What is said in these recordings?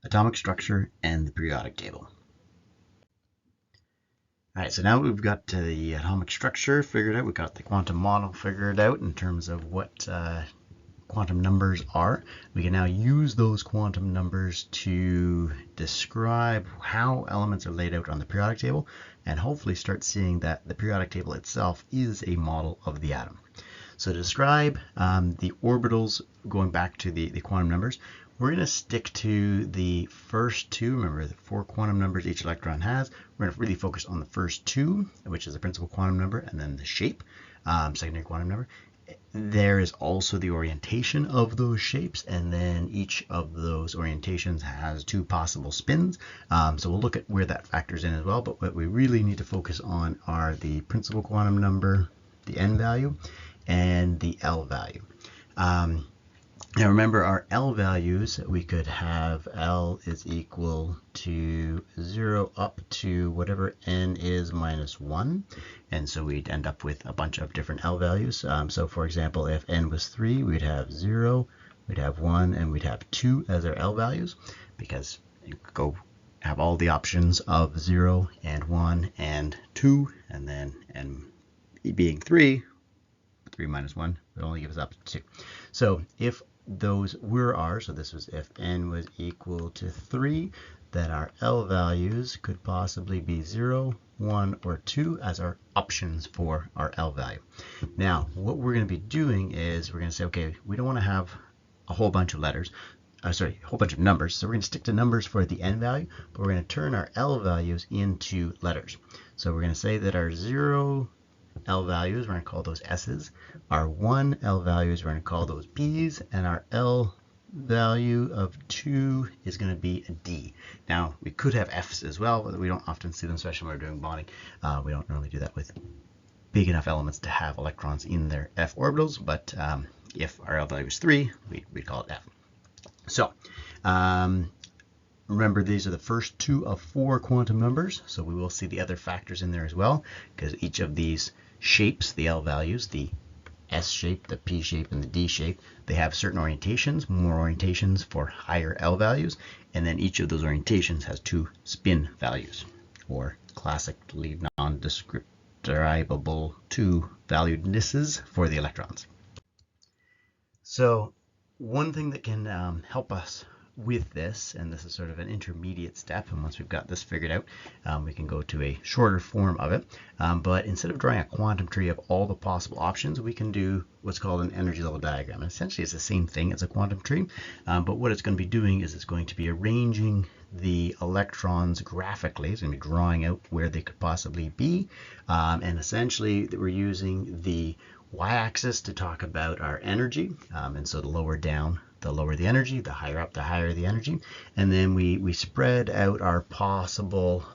atomic structure, and the periodic table. All right, so now we've got the atomic structure figured out. We've got the quantum model figured out in terms of what quantum numbers are. We can now use those quantum numbers to describe how elements are laid out on the periodic table, and hopefully start seeing that the periodic table itself is a model of the atom. So to describe the orbitals, going back to the quantum numbers, we're going to stick to the first two. Remember, the 4 quantum numbers each electron has. We're going to really focus on the first two, which is the principal quantum number, and then the shape, secondary quantum number. There is also the orientation of those shapes, and then each of those orientations has 2 possible spins. So we'll look at where that factors in as well, but what we really need to focus on are the principal quantum number, the n value, and the L value. Now remember, our L values, we could have L is equal to 0 up to whatever n is minus 1. And so we'd end up with a bunch of different L values. So for example, if n was 3, we'd have 0, we'd have 1, and we'd have 2 as our L values, because you could go have all the options of 0 and 1 and 2, and then n being 3 minus 1 would only give us up to 2. So if those were ours, so this was if n was equal to 3, then our L values could possibly be 0, 1, or 2 as our options for our L value. Now, what we're going to be doing is we're going to say, okay, we don't want to have a whole bunch of letters, a whole bunch of numbers. So we're going to stick to numbers for the n value, but we're going to turn our L values into letters. So we're going to say that our 0 L values, we're going to call those S's. Our 1 L values, we're going to call those B's, and our L value of 2 is going to be a D. Now, we could have F's as well, but we don't often see them, especially when we're doing bonding. We don't normally do that with big enough elements to have electrons in their F orbitals, but if our L value is 3, we'd call it F. So, remember, these are the first 2 of 4 quantum numbers, so we will see the other factors in there as well, because each of these shapes, the L values, the S shape, the P shape, and the D shape, they have certain orientations, more orientations for higher L values, and then each of those orientations has 2 spin values, or classically non-describable 2 valuednesses for the electrons. So one thing that can help us with this, and this is sort of an intermediate step, and once we've got this figured out, we can go to a shorter form of it, but instead of drawing a quantum tree of all the possible options, we can do what's called an energy level diagram. And essentially it's the same thing as a quantum tree, but what it's going to be doing is it's going to be arranging the electrons graphically. It's going to be drawing out where they could possibly be, and essentially we're using the y-axis to talk about our energy, and so the lower down, the lower the energy, the higher up, the higher the energy. And then we spread out our possible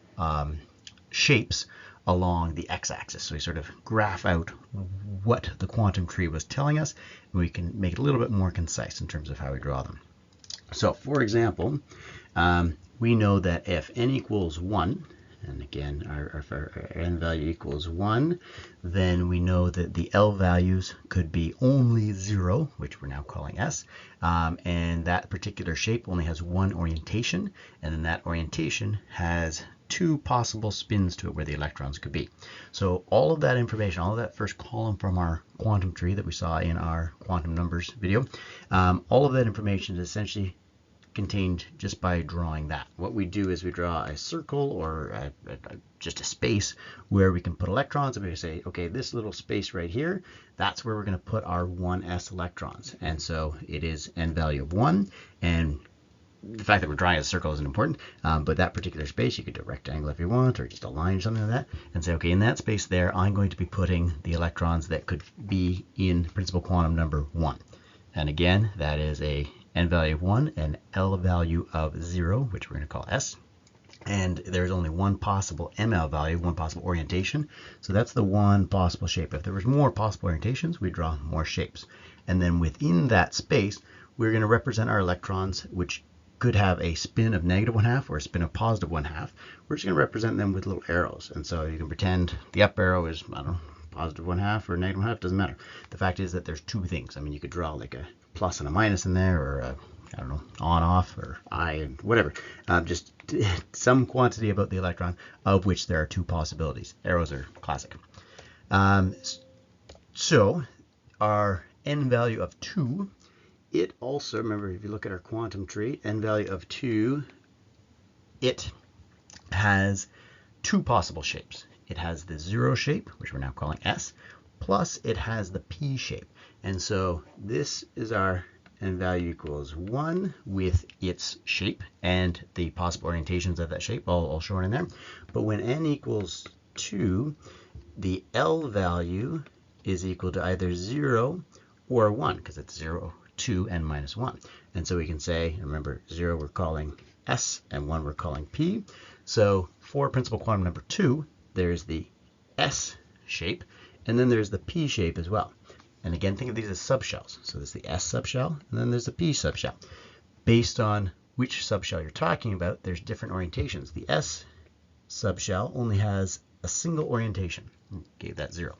shapes along the x-axis. So we sort of graph out what the quantum tree was telling us, and we can make it a little bit more concise in terms of how we draw them. So for example, we know that if n equals 1, and again, our n value equals 1, then we know that the L values could be only 0, which we're now calling S, and that particular shape only has 1 orientation, and then that orientation has 2 possible spins to it where the electrons could be. So all of that information, all of that first column from our quantum tree that we saw in our quantum numbers video, all of that information is essentially contained just by drawing that. What we do is we draw a circle or just a space where we can put electrons, and we say, okay, this little space right here, that's where we're going to put our 1s electrons. And so it is n value of 1, and the fact that we're drawing a circle isn't important, but that particular space, you could do a rectangle if you want, or just a line or something like that, and say, okay, in that space there, I'm going to be putting the electrons that could be in principal quantum number 1. And again, that is a n value of 1 and L value of 0, which we're going to call S. And there's only one possible ML value, one possible orientation. So that's the one possible shape. If there was more possible orientations, we draw more shapes. And then within that space, we're going to represent our electrons, which could have a spin of -1/2 or a spin of +1/2. We're just going to represent them with little arrows. And so you can pretend the up arrow is, I don't know, +1/2 or -1/2, doesn't matter. The fact is that there's 2 things. I mean, you could draw like a plus and a minus in there, or a I don't know, on, off, or I, whatever. Just some quantity about the electron, of which there are two possibilities. Arrows are classic. So our n value of 2, it also, remember, if you look at our quantum tree, n value of 2, it has two possible shapes. It has the 0 shape, which we're now calling S, plus it has the P shape. And so this is our n value equals 1 with its shape and the possible orientations of that shape, all shown in there. But when n equals 2, the L value is equal to either 0 or 1, because it's 0, 2, and minus 1. And so we can say, remember, 0 we're calling S, and 1 we're calling P. So for principal quantum number 2, there's the S shape, and then there's the P shape as well. And again, think of these as subshells. So there's the S subshell, and then there's the P subshell. Based on which subshell you're talking about, there's different orientations. The S subshell only has a single orientation. Gave that 0.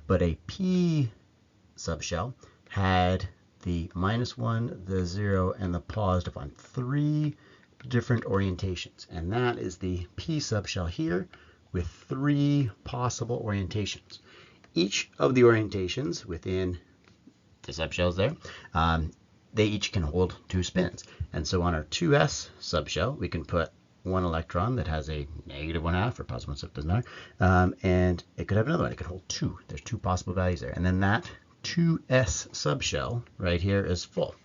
But a P subshell had the -1, the 0, and the +1. 3 different orientations. And that is the P subshell here with 3 possible orientations. Each of the orientations within the subshells there, they each can hold 2 spins. And so on our 2s subshell, we can put one electron that has a -1/2 or +1, so it doesn't matter. And it could have another one. It could hold 2. There's 2 possible values there. And then that 2s subshell right here is full.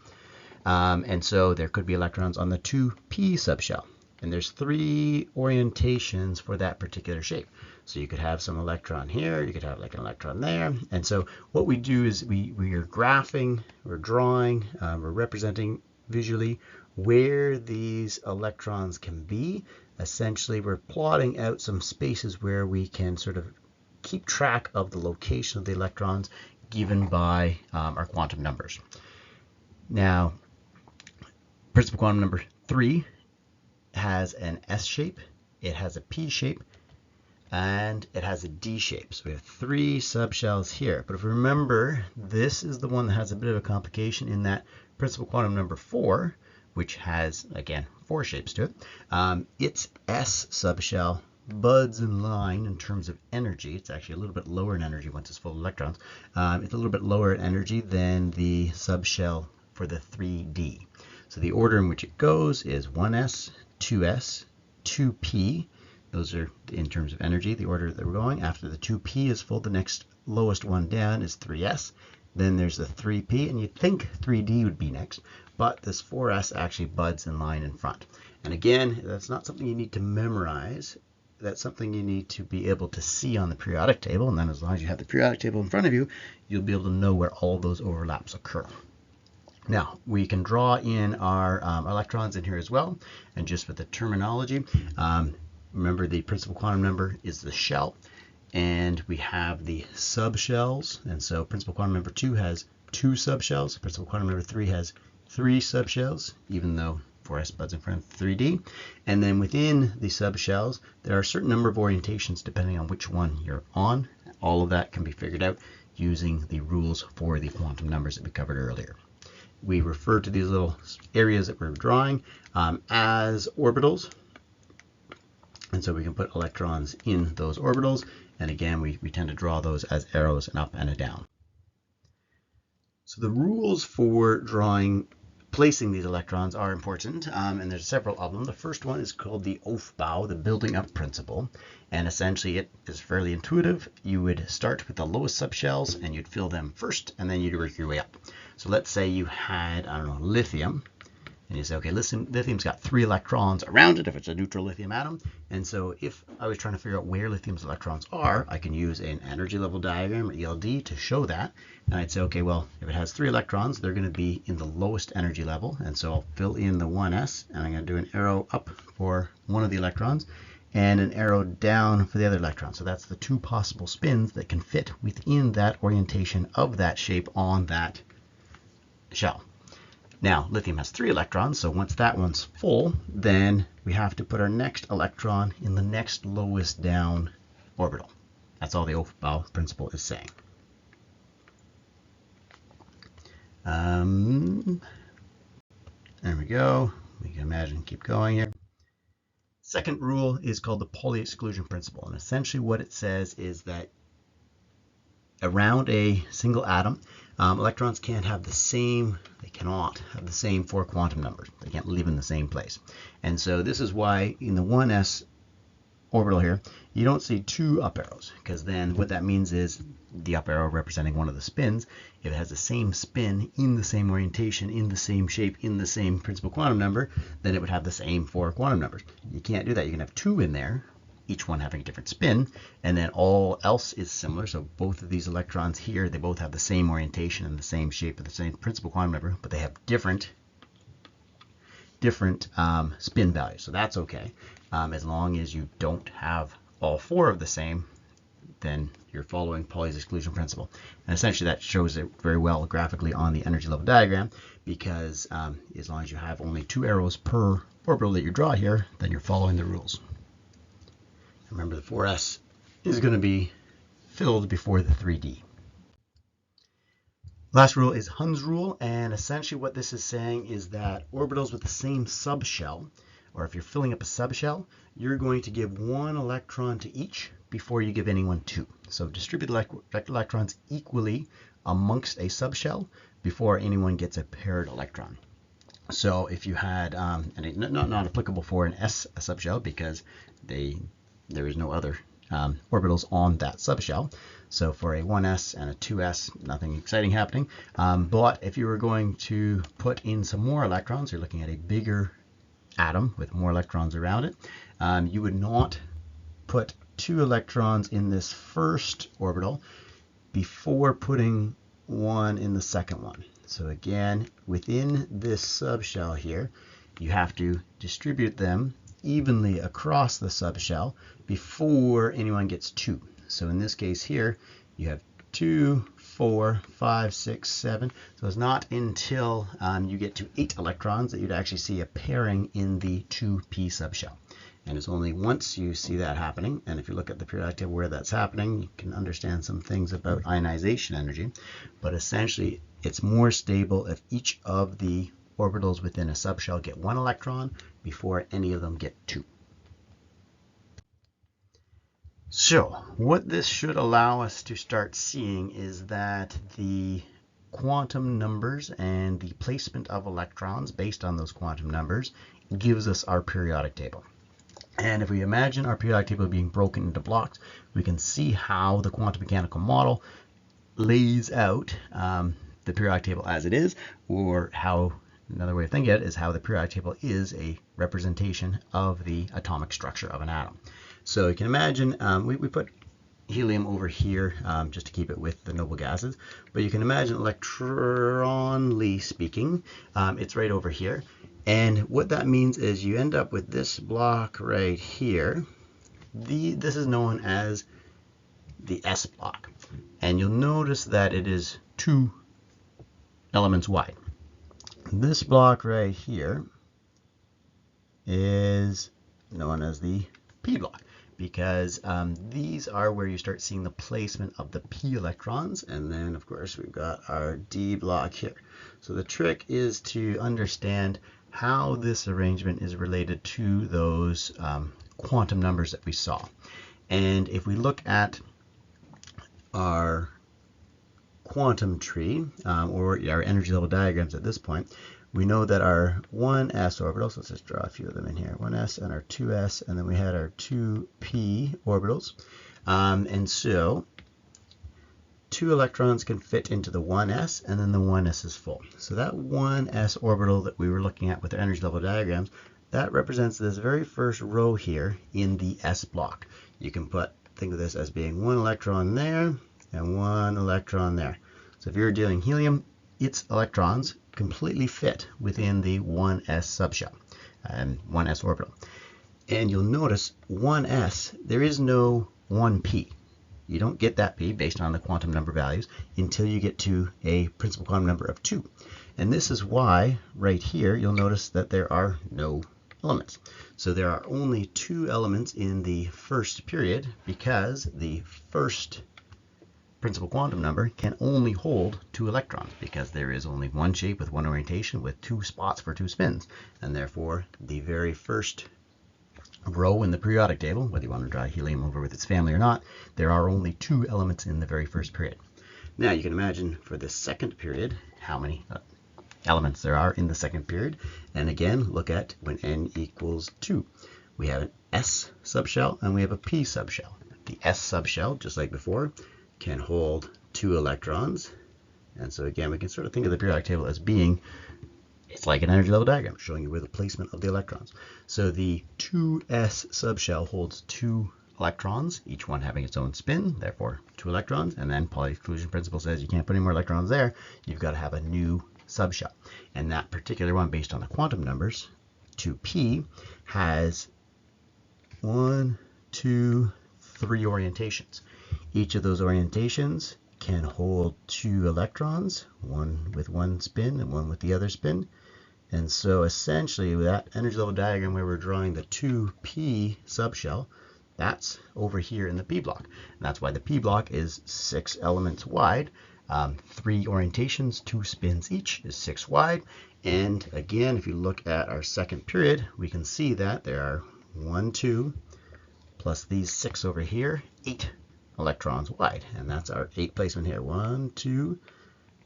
And so there could be electrons on the 2p subshell. And there's 3 orientations for that particular shape. So you could have some electron here, you could have like an electron there. And so what we do is we are graphing, we're drawing, we're representing visually where these electrons can be. Essentially, we're plotting out some spaces where we can sort of keep track of the location of the electrons given by our quantum numbers. Now, principal quantum number 3 has an S shape, it has a P shape, and it has a D shape. So we have 3 subshells here. But if we remember, this is the one that has a bit of a complication in that principal quantum number 4, which has, again, 4 shapes to it, its S subshell buds in line in terms of energy. It's actually a little bit lower in energy once it's full of electrons. It's a little bit lower in energy than the subshell for the 3D. So the order in which it goes is 1s, 2s, 2p. Those are in terms of energy, the order that we're going. After the 2p is full, the next lowest one down is 3s. Then there's the 3p, and you'd think 3d would be next, but this 4s actually buds in line in front. And again, that's not something you need to memorize. That's something you need to be able to see on the periodic table, and then as long as you have the periodic table in front of you, you'll be able to know where all those overlaps occur. Now, we can draw in our electrons in here as well, and just with the terminology, remember the principal quantum number is the shell, and we have the subshells, and so principal quantum number 2 has 2 subshells, principal quantum number 3 has 3 subshells, even though 4s buds in front of 3d. And then within the subshells, there are a certain number of orientations depending on which one you're on. All of that can be figured out using the rules for the quantum numbers that we covered earlier. We refer to these little areas that we're drawing as orbitals. And so we can put electrons in those orbitals. And again, we tend to draw those as arrows, an up and a down. So the rules for placing these electrons are important, and there's several of them. The first one is called the Aufbau, the building up principle. And essentially it is fairly intuitive. You would start with the lowest subshells and you'd fill them first, and then you'd work your way up. So let's say you had, I don't know, lithium. And you say, okay, listen, lithium's got 3 electrons around it if it's a neutral lithium atom. And so if I was trying to figure out where lithium's electrons are, I can use an energy level diagram, or ELD, to show that. And I'd say, okay, well, if it has 3 electrons, they're going to be in the lowest energy level. And so I'll fill in the 1s, and I'm going to do an arrow up for one of the electrons and an arrow down for the other electron. So that's the 2 possible spins that can fit within that orientation of that shape on that shell. Now, lithium has 3 electrons, so once that one's full, then we have to put our next electron in the next lowest down orbital. That's all the Aufbau principle is saying. There we go. We can imagine, keep going here. Second rule is called the Pauli exclusion principle. And essentially what it says is that around a single atom, electrons can't have the same, they cannot have the same 4 quantum numbers. They can't live in the same place. And so this is why in the 1s orbital here, you don't see 2 up arrows, because then what that means is the up arrow representing one of the spins, if it has the same spin in the same orientation, in the same shape, in the same principal quantum number, then it would have the same 4 quantum numbers. You can't do that. You can have 2 in there, each one having a different spin, and then all else is similar. So both of these electrons here, they both have the same orientation and the same shape of the same principal quantum number, but they have different spin values. So that's okay. As long as you don't have all 4 of the same, then you're following Pauli's exclusion principle. And essentially that shows it very well graphically on the energy level diagram, because as long as you have only 2 arrows per orbital that you draw here, then you're following the rules. Remember, the 4s is going to be filled before the 3d. Last rule is Hund's rule, and essentially what this is saying is that orbitals with the same subshell, or if you're filling up a subshell, you're going to give 1 electron to each before you give anyone 2. So distribute electrons equally amongst a subshell before anyone gets a paired electron. So if you had, and not applicable for an s subshell, because there is no other orbitals on that subshell. So for a 1s and a 2s, nothing exciting happening. But if you were going to put in some more electrons, you're looking at a bigger atom with more electrons around it, you would not put 2 electrons in this first orbital before putting 1 in the second one. So again, within this subshell here, you have to distribute them evenly across the subshell before anyone gets 2. So in this case here, you have 2, 4, 5, 6, 7. So it's not until you get to 8 electrons that you'd actually see a pairing in the 2p subshell. And it's only once you see that happening, and if you look at the periodic table where that's happening, you can understand some things about ionization energy. But essentially, it's more stable if each of the orbitals within a subshell get 1 electron before any of them get 2. So what this should allow us to start seeing is that the quantum numbers and the placement of electrons based on those quantum numbers gives us our periodic table. And if we imagine our periodic table being broken into blocks, we can see how the quantum mechanical model lays out the periodic table as it is, or how, another way of thinking of it is how the periodic table is a representation of the atomic structure of an atom. So you can imagine, we put helium over here just to keep it with the noble gases, but you can imagine electronally speaking, it's right over here. And what that means is you end up with this block right here. This is known as the S block. And you'll notice that it is 2 elements wide. This block right here is known as the P block, because these are where you start seeing the placement of the P electrons, and then of course we've got our D block here. So the trick is to understand how this arrangement is related to those quantum numbers that we saw. And if we look at our quantum tree, or our energy level diagrams at this point, we know that our 1s orbitals, let's just draw a few of them in here, 1s and our 2s, and then we had our 2p orbitals. And so 2 electrons can fit into the 1s, and then the 1s is full. So that 1s orbital that we were looking at with the energy level diagrams, that represents this very first row here in the s block. You can think of this as being 1 electron there and 1 electron there. So if you're dealing helium, its electrons completely fit within the 1s subshell, 1s orbital. And you'll notice 1s, there is no 1p. You don't get that p based on the quantum number values until you get to a principal quantum number of 2. And this is why right here you'll notice that there are no elements. So there are only 2 elements in the first period, because the first principal quantum number can only hold 2 electrons because there is only one shape with one orientation with 2 spots for 2 spins. And therefore, the very first row in the periodic table, whether you want to draw helium over with its family or not, there are only 2 elements in the very first period. Now you can imagine for the second period how many elements there are in the second period. And again, look at when n equals 2. We have an s subshell and we have a p subshell. The s subshell, just like before, can hold 2 electrons. And so again, we can sort of think of the periodic table as being, it's like an energy level diagram showing you where the placement of the electrons. So the 2s subshell holds 2 electrons, each one having its own spin, therefore 2 electrons. And then Pauli exclusion principle says you can't put any more electrons there. You've got to have a new subshell. And that particular one, based on the quantum numbers, 2p, has 1, 2, 3 orientations. Each of those orientations can hold 2 electrons, one with one spin and one with the other spin. And so essentially with that energy level diagram where we're drawing the 2p subshell, that's over here in the p block. And that's why the p block is 6 elements wide. 3 orientations, 2 spins each is 6 wide. And again, if you look at our second period, we can see that there are 1, 2, plus these 6 over here, 8 electrons wide. And that's our 8 placement here. 1, 2,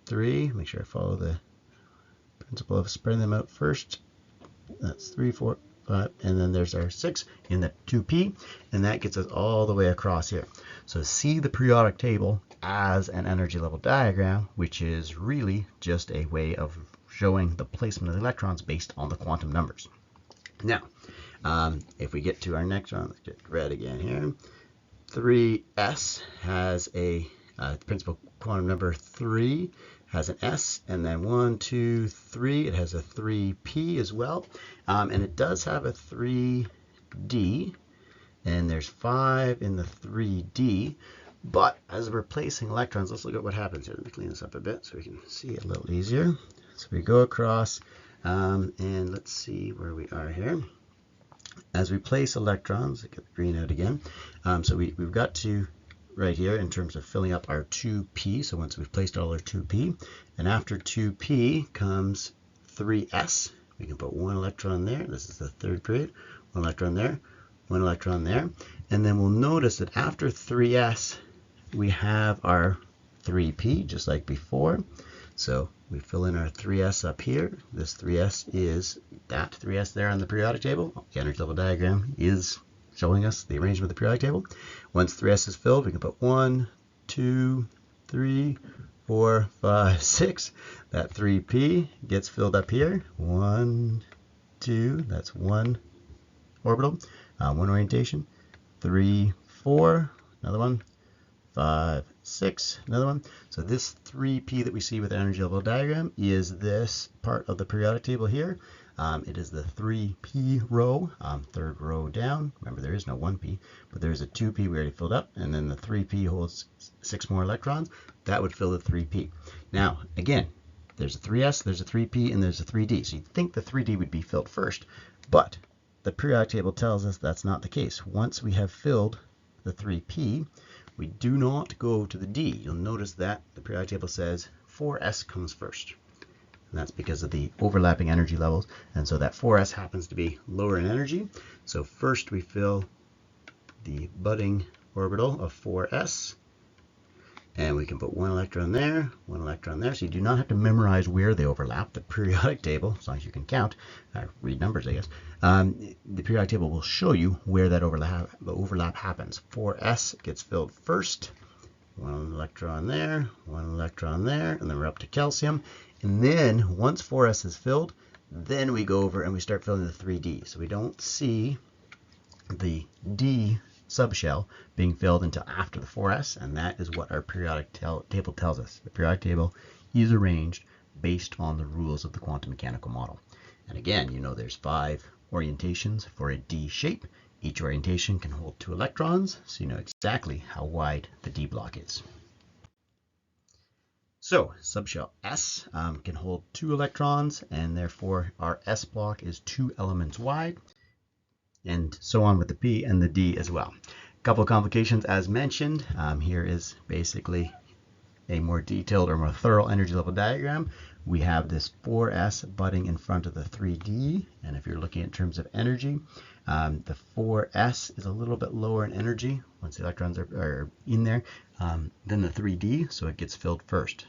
3. Make sure I follow the principle of spreading them out first. That's 3, 4, 5. And then there's our 6 in the 2p. And that gets us all the way across here. So see the periodic table as an energy level diagram, which is really just a way of showing the placement of the electrons based on the quantum numbers. Now, if we get to our next one, let's get red again here. 3s has a principal quantum number 3 has an s, and then 1, 2, 3, it has a 3p as well, and it does have a 3d, and there's 5 in the 3d. But as we're placing electrons, let's look at what happens here. Let me clean this up a bit so we can see it a little easier. So we go across, and let's see where we are here. As we place electrons, I get the green out again. So we've got to, right here, in terms of filling up our 2p. So once we've placed all our 2p, and after 2p comes 3s. We can put 1 electron there. This is the third period. 1 electron there, 1 electron there. And then we'll notice that after 3s, we have our 3p, just like before. So we fill in our 3s up here. This 3s is that 3s there on the periodic table. The energy level diagram is showing us the arrangement of the periodic table. Once 3s is filled, we can put 1, 2, 3, 4, 5, 6. That 3p gets filled up here. 1, 2, that's 1 orbital, 1 orientation. 3, 4, another one. 5, 6, another one. So this 3p that we see with the energy level diagram is this part of the periodic table here. It is the 3p row, third row down. Remember, there is no 1p, but there's a 2p we already filled up, and then the 3p holds 6 more electrons. That would fill the 3p. Now, again, there's a 3s, there's a 3p, and there's a 3d. So you'd think the 3d would be filled first, but the periodic table tells us that's not the case. Once we have filled the 3p, we do not go to the D. You'll notice that the periodic table says 4s comes first. And that's because of the overlapping energy levels. And so that 4s happens to be lower in energy. So first we fill the budding orbital of 4s. And we can put 1 electron there, 1 electron there. So you do not have to memorize where they overlap. The periodic table, as long as you can count, read numbers, I guess. The periodic table will show you where that overlap happens. 4s gets filled first. 1 electron there, 1 electron there, and then we're up to calcium. And then once 4s is filled, then we go over and we start filling the 3d. So we don't see the D subshell being filled until after the 4s, and that is what our periodic table tells us. The periodic table is arranged based on the rules of the quantum mechanical model. And again, you know there's 5 orientations for a D shape. Each orientation can hold 2 electrons, so you know exactly how wide the D block is. So subshell S can hold 2 electrons, and therefore our S block is 2 elements wide, and so on with the P and the D as well. A couple of complications as mentioned. Here is basically a more detailed or more thorough energy level diagram, we have this 4s butting in front of the 3d. And if you're looking in terms of energy, the 4s is a little bit lower in energy once the electrons are in there than the 3d, so it gets filled first.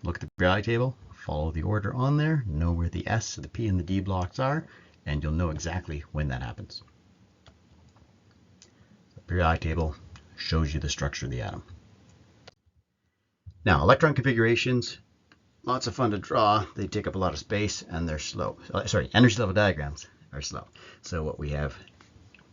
Look at the periodic table, follow the order on there, know where the s, the p, and the d blocks are, and you'll know exactly when that happens. The periodic table shows you the structure of the atom. Now, electron configurations, lots of fun to draw. They take up a lot of space and they're slow. Sorry, energy level diagrams are slow. So what we have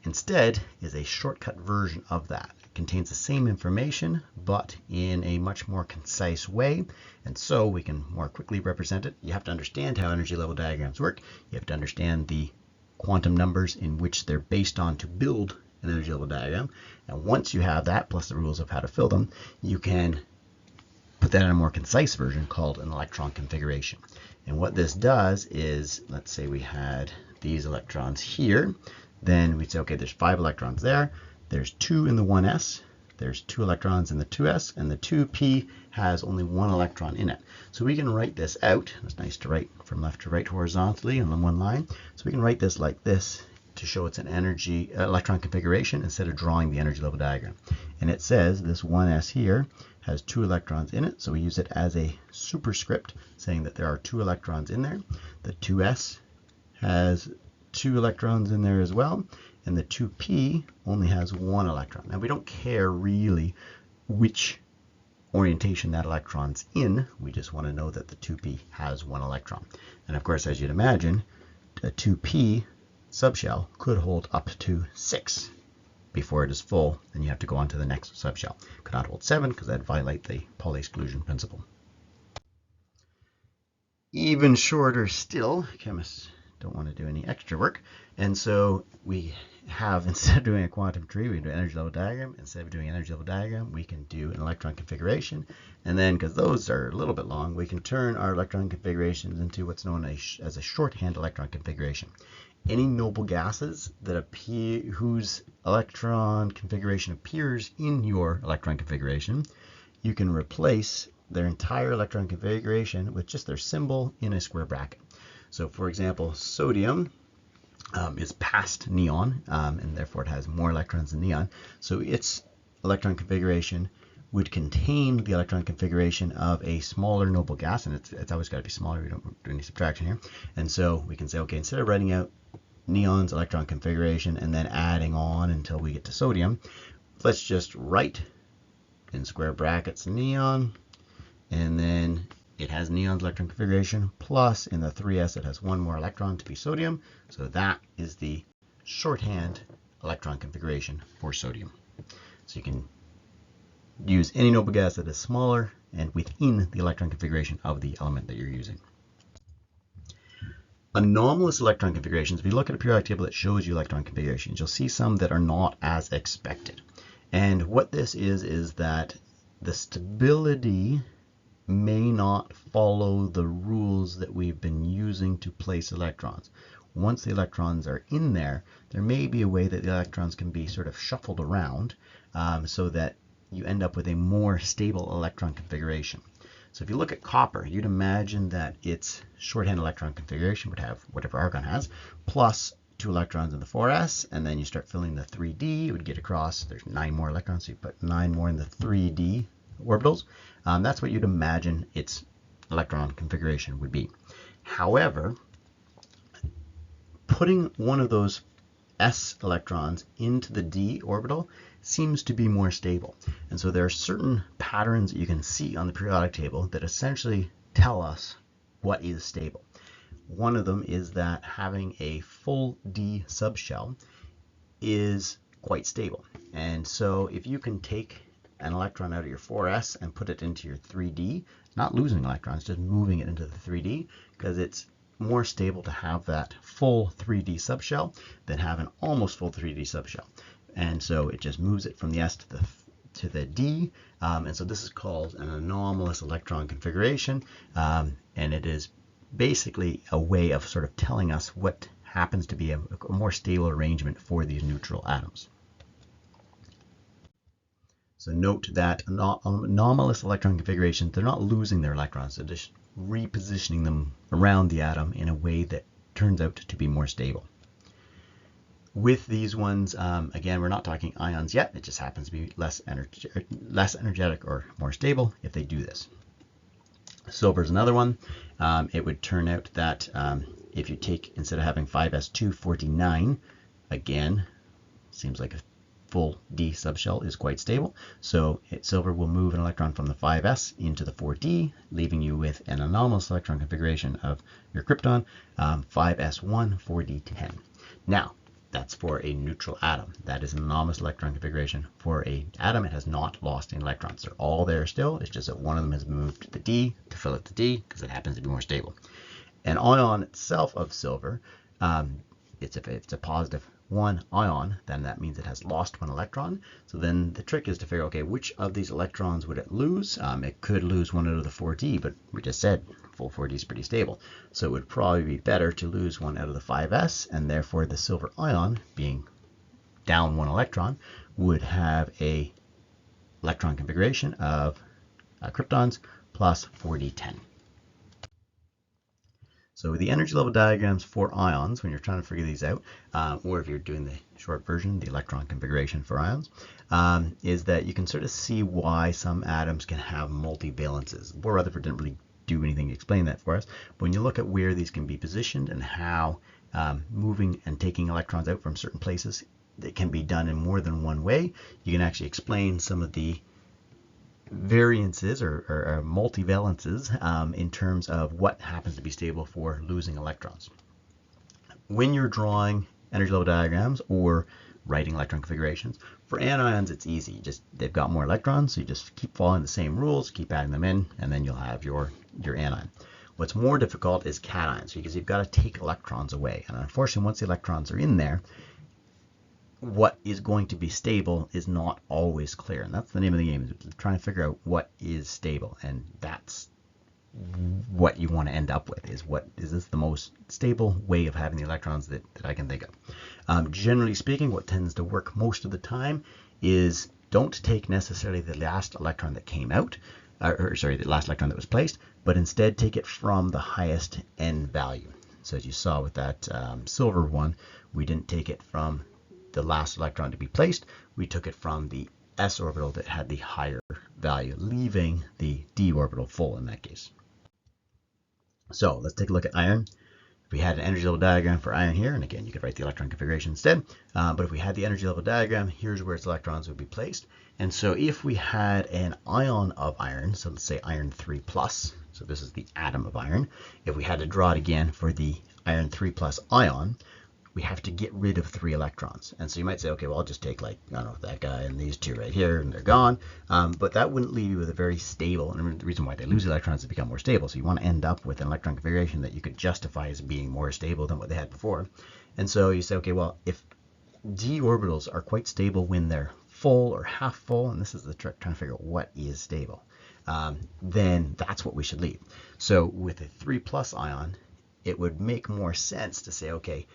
instead is a shortcut version of that. It contains the same information, but in a much more concise way. And so we can more quickly represent it. You have to understand how energy level diagrams work. You have to understand the quantum numbers in which they're based on to build an energy level diagram. And once you have that, plus the rules of how to fill them, you can put that in a more concise version called an electron configuration. And what this does is, let's say we had these electrons here, then we'd say, okay, there's 5 electrons there, there's 2 in the 1s, there's 2 electrons in the 2s, and the 2p has only 1 electron in it. So we can write this out. It's nice to write from left to right horizontally on one line. So we can write this like this to show it's an energy electron configuration instead of drawing the energy level diagram. And it says this 1s here has 2 electrons in it, so we use it as a superscript saying that there are 2 electrons in there. The 2s has 2 electrons in there as well, and the 2p only has 1 electron. Now we don't care really which orientation that electron's in, we just want to know that the 2p has 1 electron. And of course, as you'd imagine, a 2p subshell could hold up to 6 before it is full, and you have to go on to the next subshell. Could not hold 7 because that'd violate the Pauli exclusion principle. Even shorter still, chemists don't want to do any extra work, and so we have, instead of doing a quantum tree, we can do an energy level diagram. Instead of doing an energy level diagram, we can do an electron configuration, and then, because those are a little bit long, we can turn our electron configurations into what's known as a shorthand electron configuration. Any noble gases that appear, whose electron configuration appears in your electron configuration, you can replace their entire electron configuration with just their symbol in a square bracket. So for example, sodium is past neon, and therefore it has more electrons than neon. So its electron configuration would contain the electron configuration of a smaller noble gas, and it's always got to be smaller. We don't do any subtraction here. And so we can say, okay, instead of writing out neon's electron configuration and then adding on until we get to sodium, let's just write in square brackets neon, and then it has neon's electron configuration, plus in the 3s it has 1 more electron to be sodium. So that is the shorthand electron configuration for sodium. So you can use any noble gas that is smaller and within the electron configuration of the element that you're using. Anomalous electron configurations, if you look at a periodic table that shows you electron configurations, you'll see some that are not as expected. And what this is that the stability may not follow the rules that we've been using to place electrons. Once the electrons are in there, there may be a way that the electrons can be sort of shuffled around so that you end up with a more stable electron configuration. So if you look at copper, you'd imagine that its shorthand electron configuration would have whatever argon has, plus 2 electrons in the 4s, and then you start filling the 3d, it would get across, there's 9 more electrons, so you put 9 more in the 3d orbitals. That's what you'd imagine its electron configuration would be. However, putting one of those s electrons into the d orbital seems to be more stable. And so there are certain patterns that you can see on the periodic table that essentially tell us what is stable. One of them is that having a full d subshell is quite stable. And so if you can take an electron out of your 4s and put it into your 3d, not losing electrons, just moving it into the 3d, because it's more stable to have that full 3d subshell than have an almost full 3d subshell. And so it just moves it from the s to the d, and so this is called an anomalous electron configuration, and it is basically a way of sort of telling us what happens to be a more stable arrangement for these neutral atoms. So note that anomalous electron configurations, they're not losing their electrons, they're just repositioning them around the atom in a way that turns out to be more stable. With these ones, again, we're not talking ions yet. It just happens to be less energetic or more stable if they do this. Silver is another one. It would turn out that if you take, instead of having 5s249, again, seems like a full D subshell is quite stable. So silver will move an electron from the 5s into the 4d, leaving you with an anomalous electron configuration of your krypton, 5s1, 4d10. Now, that's for a neutral atom. That is an anomalous electron configuration. For an atom, it has not lost any electrons. They're all there still. It's just that one of them has moved to the D to fill out the D because it happens to be more stable. An ion itself of silver, if it's a positive 1 ion, then that means it has lost 1 electron. So then the trick is to figure, okay, which of these electrons would it lose? It could lose 1 out of the 4d, but we just said full 4d is pretty stable. So it would probably be better to lose 1 out of the 5s, and therefore the silver ion, being down 1 electron, would have a electron configuration of kryptons plus 4d10. So the energy level diagrams for ions, when you're trying to figure these out, or if you're doing the short version, the electron configuration for ions, is that you can sort of see why some atoms can have multivalences. Bohr Rutherford didn't really do anything to explain that for us, but when you look at where these can be positioned and how moving and taking electrons out from certain places, that can be done in more than one way, you can actually explain some of the variances or multivalences in terms of what happens to be stable for losing electrons. When you're drawing energy level diagrams or writing electron configurations, for anions it's easy. They've got more electrons, so you just keep following the same rules, keep adding them in, and then you'll have your anion. What's more difficult is cations, because you've got to take electrons away, and unfortunately once the electrons are in there, what is going to be stable is not always clear, and that's the name of the game, is trying to figure out what is stable, and that's what you want to end up with, is this the most stable way of having the electrons that I can think of. Generally speaking, what tends to work most of the time is don't take necessarily the last electron that came out, the last electron that was placed, but instead take it from the highest n value. So as you saw with that silver one, we didn't take it from the last electron to be placed, we took it from the s orbital that had the higher value, leaving the d orbital full in that case. So let's take a look at iron. If we had an energy level diagram for iron here, and again you could write the electron configuration instead, but if we had the energy level diagram, here's where its electrons would be placed. And so if we had an ion of iron, so let's say iron 3+, so this is the atom of iron, if we had to draw it again for the iron 3+ ion, we have to get rid of 3 electrons. And so you might say, okay, well, I'll just take, like, I don't know, that guy and these 2 right here, and they're gone. But that wouldn't leave you with a very stable, and the reason why they lose electrons is to become more stable. So you want to end up with an electron configuration that you could justify as being more stable than what they had before. And so you say, okay, well, if d orbitals are quite stable when they're full or half full, and this is the trick, trying to figure out what is stable, then that's what we should leave. So with a 3+ ion, it would make more sense to say, okay,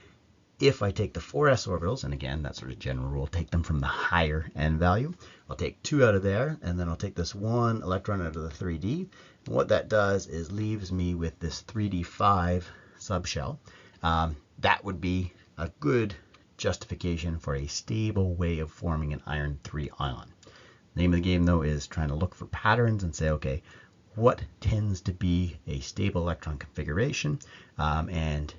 if I take the 4s orbitals, and again, that's sort of general rule, take them from the higher n value, I'll take 2 out of there, and then I'll take this 1 electron out of the 3d. And what that does is leaves me with this 3d5 subshell. That would be a good justification for a stable way of forming an iron 3 ion. The name of the game, though, is trying to look for patterns and say, okay, what tends to be a stable electron configuration, and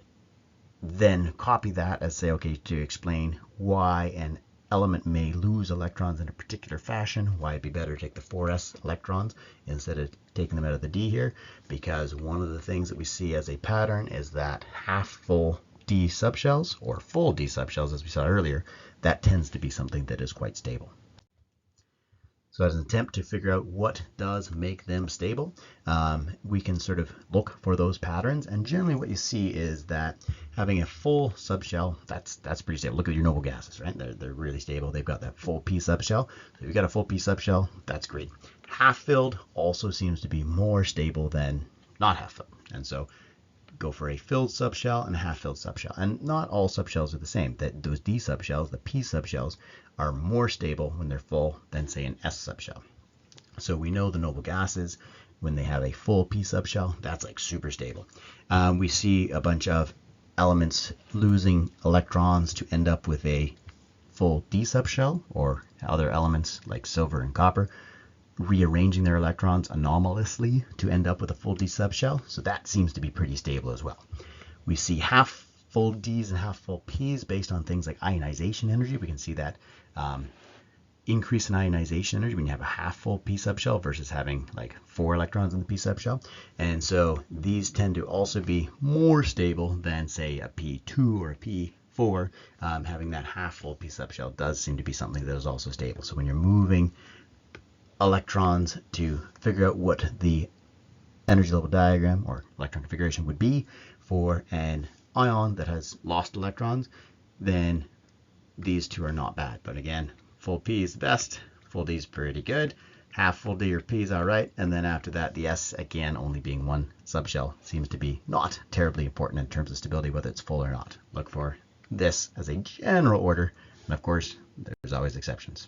then copy that as say, okay, to explain why an element may lose electrons in a particular fashion, why it'd be better to take the 4s electrons instead of taking them out of the d here, because one of the things that we see as a pattern is that half full d subshells, or full d subshells as we saw earlier, that tends to be something that is quite stable. So as an attempt to figure out what does make them stable, we can sort of look for those patterns. And generally what you see is that having a full subshell, that's pretty stable. Look at your noble gases, right? They're really stable. They've got that full p subshell. So if you've got a full p subshell, that's great. Half filled also seems to be more stable than not half filled. And so go for a filled subshell and a half-filled subshell. And not all subshells are the same. That those D subshells, the P subshells, are more stable when they're full than, say, an S subshell. So we know the noble gases, when they have a full P subshell, that's like super stable. We see a bunch of elements losing electrons to end up with a full D subshell, or other elements like silver and copper rearranging their electrons anomalously to end up with a full D subshell. So that seems to be pretty stable as well. We see half full Ds and half full Ps based on things like ionization energy. We can see that increase in ionization energy when you have a half full P subshell versus having like 4 electrons in the P subshell. And so these tend to also be more stable than, say, a P2 or a P4. Having that half full P subshell does seem to be something that is also stable. So when you're moving electrons to figure out what the energy level diagram or electron configuration would be for an ion that has lost electrons, then these two are not bad. But again, full P is the best, full D is pretty good, half full D or P is all right, and then after that, the S, again, only being one subshell, seems to be not terribly important in terms of stability, whether it's full or not. Look for this as a general order, and of course, there's always exceptions.